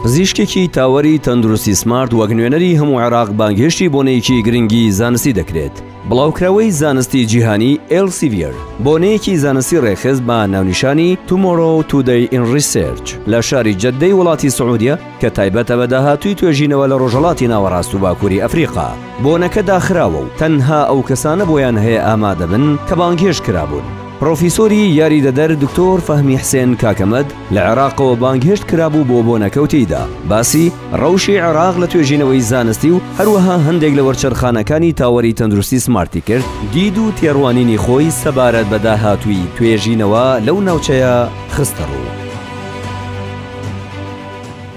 پزیشکێکی تاوەری تەندروستی سمارت وەک نوێنەری هەموو عێراق بانگهێشتی بۆنەیەکی گرنگی زانستی دەکرێت. بڵاوکراوەی زانستی جیهانی ئێلسیڤیەر بۆنەیەکی زانستی ڕێخست بە ناونیشانی تومۆرۆ تودەی ئین ریسێرچ لە شاری جەددەی وڵاتی سعودیە کە تایبەتە بە داهاتووی توێژینەوە لە ڕۆژهەڵاتی ناوەڕاست و باکووری ئەفریقا. بۆنەکە داخراوە و تەنها ئەو کەسانە بۆیان هەیە ئامادە بن کە بانگهێشت کرابوون. پرۆفیسۆری یاریدەدەر دکتۆر فەهمی حسێن کاکەمەد لە عێراقەوە بانگهێشت کرابوو بۆ بۆنەکەوتیدا باسی ڕەوشی عێراق لە توێژینەوەی زانستی و هەروەها هەندێک لە وەرچەرخانەکانی تاوەری تەندروستی سمارتی کرد دید و تێڕوانینی خۆی سەبارەت بە داهاتووی توێژینەوە لەو ناوچەیە خستە ڕوو.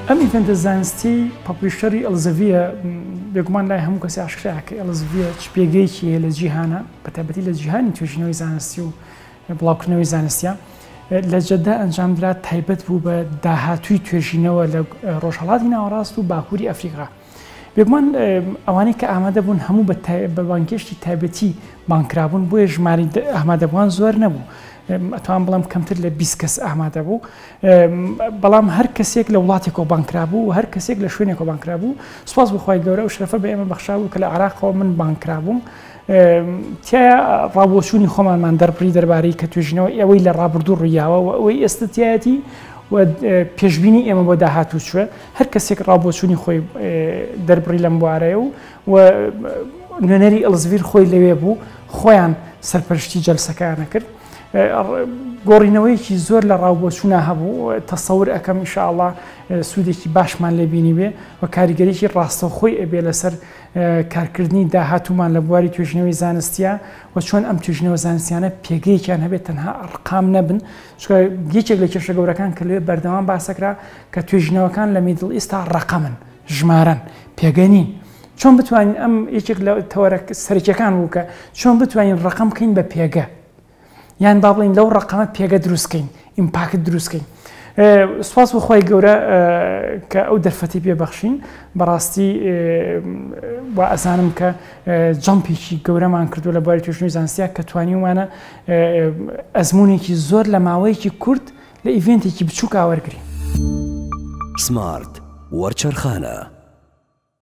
ئەم ئیڤێنتە زانستی پاپلیشەری ئەلزەڤیە بێگومان لای هەموو کەسی ئاشکرایە کە ئەلزەڤیە چ پێگەیەکی هەیە لە جیهانە بە تایبەتی لە جیهانی توێژینەوەی زانستی و بڵاوکردنەوەی زانستیە لە جەددا ئەنجامدرا تایبەت بوو بە داهاتووی توێژینەوە لە ڕۆژهەڵاتی ناوەڕاست و باکووری ئەفریقا. بێگومان ئەوانەی کە ئامادە بوون هەموو بە بانگهێشتی تایبەتی بانکرابوون بۆیە ژماری ئامادەبووان زۆر نەبوو. ئەتوان بڵام کەمتر لە 20 کەس ئامادە بوو، بەڵام هەر کەسێک لە وڵاتێکەوە بانکرابوو و هەر کەسێک لە شوێنێکەوە بانکرابوو. سوپاس بخوای گەورە و شرەفە بە ئێمە بەخشاو کە لە عێراقەوە من بانکرابووم. تایە ڕابۆچوونی خۆمانمان دەربڕی دەربارەی کە توێژینەوە ئەوەی لە ڕابردوو ڕوویاوە و ئەوەی ئێستاتایەتی و پێشبینی ئێمە بۆ داهاتوو چوە هەر کەسێک ڕابۆچوونی خۆی دەربڕی لەم بوارەیە و نوێنەری ئەلزەڤیر خۆی لەوێ بوو خۆیان سەرپەرشتی جەلسەکانە کرد. گۆڕینەوەیەکی زۆر لە ڕاوبۆچوونە هەبوو تەسەور ئەەکەم ئینشاءڵڵا سوودێکی باشمان لێبینی بێ و کاریگەریی ڕاستەوخۆی ئەبێ لەسەر کارکردنی داهاتوومان لە بواری توێژینەوەی زانستیە و چۆن ئەم توێژینەوە زانستیانە پێگەیەکیان هەبێت تەنها ئەرقام نەبن یەکێک لە کێشە گەورەکان کە لێ بەردەوام باسەکرا کە توێژینەوەکان لە میدڵ ئیستا ڕقەمن ژمارن پێگەنین. چۆن بتوانین ئەم یەکێک لە تەوەرە سەرکیەکان بوو کە چۆن بتوانین ڕقم بکەین بە پێگە یان با بڵین لەو ڕقەمە پێگە دروستکەین ئیمپاکت دروستکەین. سوپاس بخوای گەورە کە ئەو دەرفەتی پێبەخشین بەڕاستی با ئەزانم کە جەمپێکی گەورەمان کردو لە بواری توێژینەوەی زانستیە کە توانیومانە ئەزمونێکی زۆر لە ماوەیەکی کورت لە ئیڤێنتێکی بچووک ئاوەرگرین. سمارت وەرچەرخانە.